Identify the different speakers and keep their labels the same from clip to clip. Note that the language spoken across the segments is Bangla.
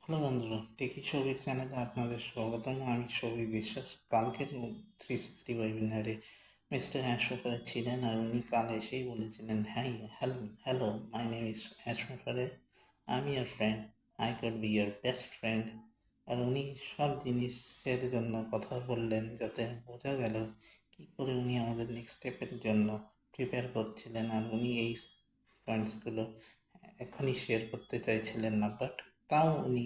Speaker 1: হ্যালো বন্ধুরা, টেকি সৌভিক চ্যানেলে আপনাদের স্বাগতম। আমি সৌভিক বিশ্বাস। কালকের 360 ওয়েবিনারে মিস্টার অ্যাশমোফারে ছিলেন আর উনি কাল এসেই বলেছিলেন, হ্যাঁ, hello hello my name is অ্যাশমোফারে, I am your friend, I could be your best friend. আর উনি সব জিনিসের জন্য কথা বললেন যাতে বোঝা গেল কী করে উনি আমাদের নেক্সট স্টেপের জন্য প্রিপেয়ার করছিলেন। আর উনি এই পয়েন্টসগুলো এখনই শেয়ার করতে চাইছিলেন না, বাট তাও উনি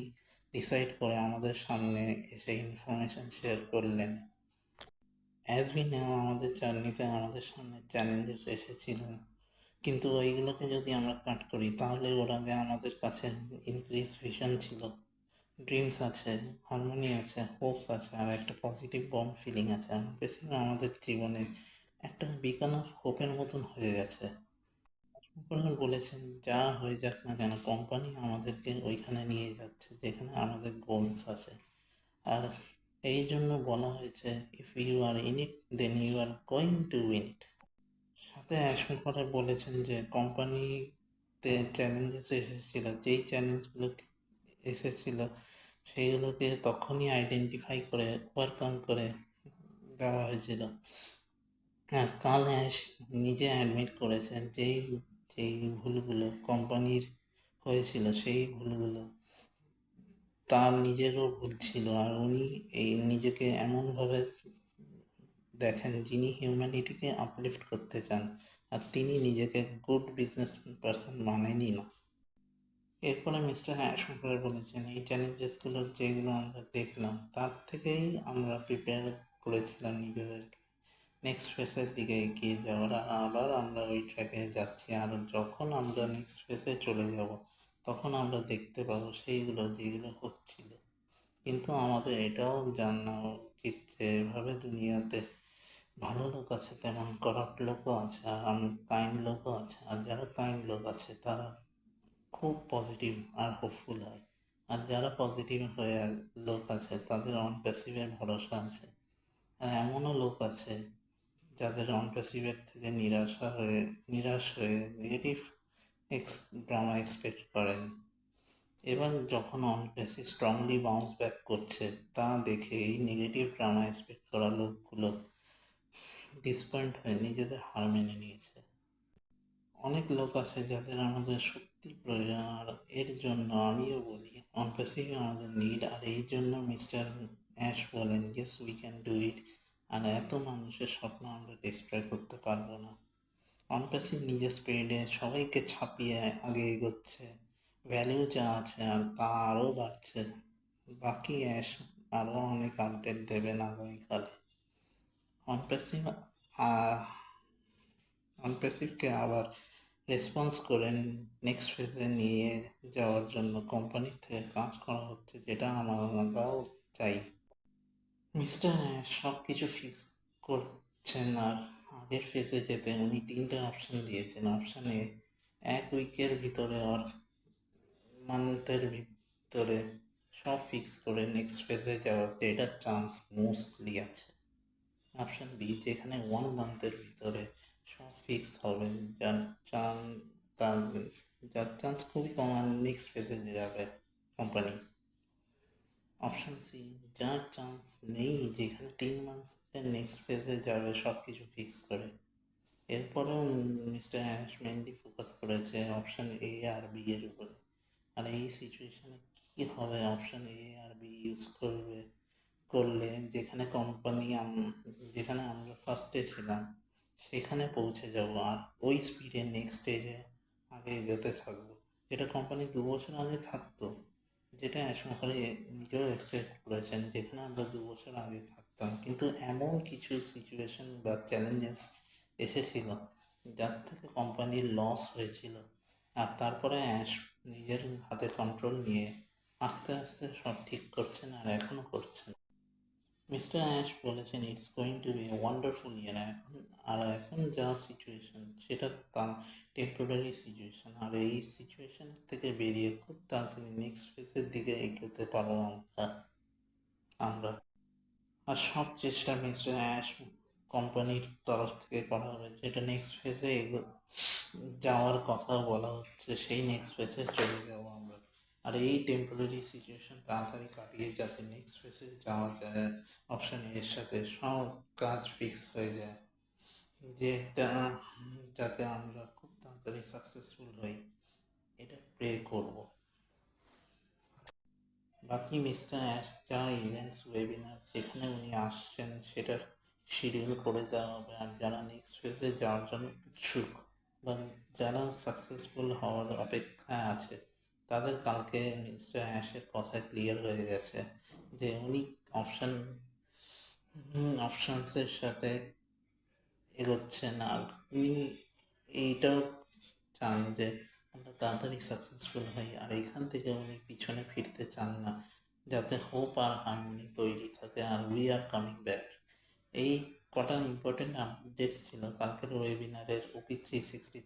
Speaker 1: ডিসাইড করে আমাদের সামনে এসে ইনফরমেশন শেয়ার করলেন। অ্যাজ উই নাও, আমাদের জার্নিতে আমাদের সামনে চ্যালেঞ্জেস এসেছিল, কিন্তু ওইগুলোকে যদি আমরা কাট করি তাহলে ওর আগে আমাদের কাছে ইনক্রিজ ভিশন ছিল, ড্রিমস আছে, হারমোনি আছে, হোপস আছে, আর একটা পজিটিভ বন্ড ফিলিং আছে। বেশিরভাগ আমাদের জীবনে একটা বিকন অফ হোপের মতন হয়ে গেছে। আপনারা বলেছেন যা হয়ে যাক না কেন কোম্পানি আমাদেরকে ওইখানে নিয়ে যাচ্ছে যেখানে আমাদের গোলস আছে। আর এই জন্য বলা হয়েছে, if you are in it then you are going to win it. সাথে অ্যাশন করে বলেছেন যে কোম্পানিতে চ্যালেঞ্জেস এসেছিল, যেই চ্যালেঞ্জগুলো এসেছিল সেইগুলোকে তখনই আইডেন্টিফাই করে ওভারকাম করে দেওয়া হয়েছিল। হ্যাঁ, কাল অ্যাশ নিজে অ্যাডমিট করেছেন যেই যেই ভুলগুলো কোম্পানির হয়েছিল সেই ভুলগুলো তার নিজেরও ভুল ছিল। আর উনি এই নিজেকে এমনভাবে দেখেন যিনি হিউম্যানিটিকে আপলিফ্ট করতে চান, আর তিনি নিজেকে গুড বিজনেস পারসন মানেনই না। এরপরে মিস্টার অ্যাশঙ্কর বলেছেন এই চ্যালেঞ্জেসগুলো যেগুলো আমরা দেখলাম তার থেকেই আমরা প্রিপেয়ার করেছিলাম নিজেদেরকে নেক্সট ফেসের দিকে এগিয়ে যাওয়ার। আবার আমরা ওই ট্র্যাকে যাচ্ছি, আর যখন আমরা নেক্সট ফেসে চলে যাব তখন আমরা দেখতে পাবো সেইগুলো যেগুলো হচ্ছিল। কিন্তু আমাদের এটাও জানা উচিত যে এভাবে দুনিয়াতে ভালো লোক আছে তেমন করাপ্ট লোকও আছে, আর কাইন্ড লোকও আছে। আর যারা কাইন্ড লোক আছে তারা খুব পজিটিভ আর হোপফুল হয়, আর যারা পজিটিভ হয়ে লোক আছে তাদের অন প্যাসিভের ভরসা আছে। আর এমনও লোক আছে যাদের অনপ্যাসিভের থেকে নিরাশ হয়ে নেগেটিভ ড্রামা এক্সপেক্ট করেন। এবার যখন অনপ্যাসিভ স্ট্রংলি বাউন্স ব্যাক করছে তা দেখে এই নেগেটিভ ড্রামা এক্সপেক্ট করা লোকগুলো ডিসপয়েন্ট হয়ে নিজেদের হার মেনে নিয়েছে। অনেক লোক আছে যাদের আমাদের সত্যি প্রয়োজন, আর এর জন্য আমিও বলি অনপ্যাসিভ আমাদের নিড। আর এই জন্য মিস্টার অ্যাশ বলেন yes we can do it. আর এত মানুষের স্বপ্ন আমরা ডিস্ট্রয় করতে পারবো না। অনপ্যাসিভ নিজের স্পিডে সবাইকে ছাপিয়ে আগে এগোচ্ছে, ভ্যালিউ যা আছে আর তা আরও বাড়ছে। বাকি অ্যাশ আরও অনেক আপডেট দেবেন আগামীকালে। অনপ্যাসিভ অনপ্যাসিভকে আবার রেসপন্স করে নেক্সট ফেজে নিয়ে যাওয়ার জন্য কোম্পানি থেকে কাজ করা হচ্ছে, যেটা আমরাও চাই। মিস্টার সব কিছু ফিক্স করছেন, আর আগের ফেজে যেতে উনি তিনটে অপশান দিয়েছেন। অপশান এ, 1 উইকের ভিতরে আর মান্থের ভিতরে সব ফিক্স করে নেক্সট ফেজে যাওয়ার যেটার চান্স মোস্টলি আছে। অপশান বি, যেখানে 1 মান্থের ভিতরে সব ফিক্স হবে, যার চান তার যার চান্স খুবই কম আর নেক্সট ফেজে যাবে কোম্পানি। অপশান সি, যার চান্স নেই, যেখানে 3 মান্থের নেক্সট ফেজে যাবে সব কিছু ফিক্স করে। এরপরেও মিস্টার অ্যাশ মেনলি ফোকাস করেছে অপশান এ আর বি এর উপরে। আর এই সিচুয়েশনে কী হবে অপশান এ আর বি ইউজ করলে যেখানে যেখানে আমরা ফার্স্টে ছিলাম সেখানে পৌঁছে যাব, আর ওই স্পিডে নেক্সট স্টেজে আগে এগোতে থাকবো, যেটা কোম্পানি 2 বছর আগে থাকতো, যেটা একসময় নিজেও অ্যাকসেপ্ট করেছেন, যেখানে আমরা 2 বছর আগে থাকতাম। কিন্তু এমন কিছু সিচুয়েশন বা চ্যালেঞ্জেস এসেছিল যার থেকে কোম্পানির লস হয়েছিল, আর তারপরে অ্যাশ নিজের হাতে কন্ট্রোল নিয়ে আস্তে আস্তে সব ঠিক করছেন, আর এখনও করছেন। মিস্টার অ্যাশ বলেছেন it's going to be a wonderful year. এখন যা সিচুয়েশন সেটা তা টেম্পোরারি সিচুয়েশন, আর এই সিচুয়েশনের থেকে বেরিয়ে খুব তাড়াতাড়ি নেক্সট ফেজের দিকে এগোতে পারবো আমরা। আর সব চেষ্টা মিস্টার অ্যাশ কোম্পানির তরফ থেকে করা হবে, যেটা নেক্সট ফেজে যাওয়ার কথা বলা হচ্ছে সেই নেক্সট ফেজে চলে যাবো আমরা। আর এই টেম্পোরারি সিচুয়েশন তাড়াতাড়ি কাটিয়ে যাতে নেক্সট ফেসে যাওয়া যায়, অপশান এর সাথে সব কাজ ফিক্স হয়ে যায়, যেটা যাতে আমরা খুব তাড়াতাড়ি সাকসেসফুল হই, এটা প্রে করব। বাকি মিস্টার অ্যাশ যা ইভেন্টস ওয়েবিনার যেখানে উনি আসছেন সেটার শিডিউল করে দেওয়া হবে। আর যারা নেক্সট ফেজে যাওয়ার জন্য ইচ্ছুক বা যারা সাকসেসফুল হওয়ার অপেক্ষায় আছে, তাদের কালকে মিস্টার অ্যাশের কথা ক্লিয়ার হয়ে গেছে যে উনি অপশানসের সাথে এগোচ্ছেন। আর উনি এইটাও চান যে আমরা তাড়াতাড়ি সাকসেসফুল হই, আর এখান থেকে উনি পিছনে ফিরতে চান না, যাতে হোপ আর হারমোনি তৈরি থাকে। আর উই আর কামিং ব্যাক। এই কটা ইম্পর্টেন্ট আপডেটস ছিল কালকের ওয়েবিনারের OP360